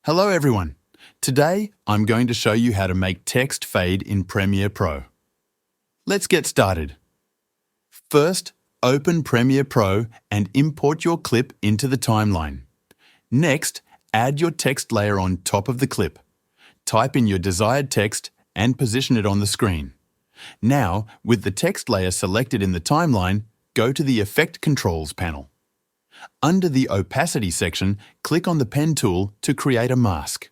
Hello everyone. Today I'm going to show you how to make text fade in Premiere Pro. Let's get started. First, open Premiere Pro and import your clip into the timeline. Next, add your text layer on top of the clip. Type in your desired text and position it on the screen. Now, with the text layer selected in the timeline, go to the Effect Controls panel. Under the Opacity section, click on the pen tool to create a mask.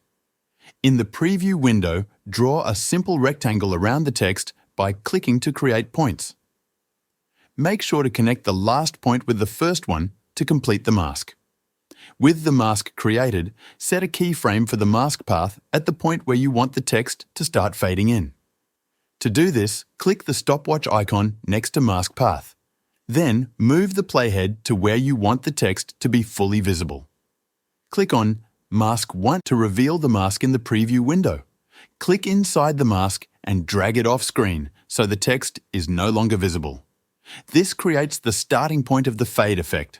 In the Preview window, draw a simple rectangle around the text by clicking to create points. Make sure to connect the last point with the first one to complete the mask. With the mask created, set a keyframe for the mask path at the point where you want the text to start fading in. To do this, click the stopwatch icon next to Mask Path. Then, move the playhead to where you want the text to be fully visible. Click on Mask 1 to reveal the mask in the preview window. Click inside the mask and drag it off screen so the text is no longer visible. This creates the starting point of the fade effect.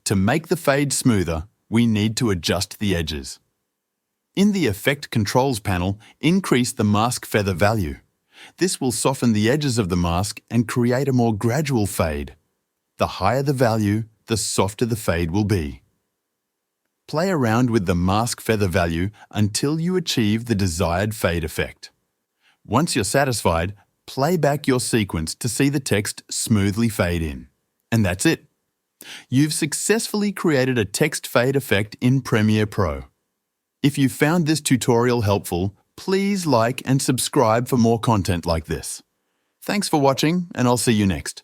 To make the fade smoother, we need to adjust the edges. In the Effect Controls panel, increase the mask feather value. This will soften the edges of the mask and create a more gradual fade. The higher the value, the softer the fade will be. Play around with the mask feather value until you achieve the desired fade effect. Once you're satisfied, play back your sequence to see the text smoothly fade in. And that's it. You've successfully created a text fade effect in Premiere Pro. If you found this tutorial helpful, please like and subscribe for more content like this. Thanks for watching, and I'll see you next.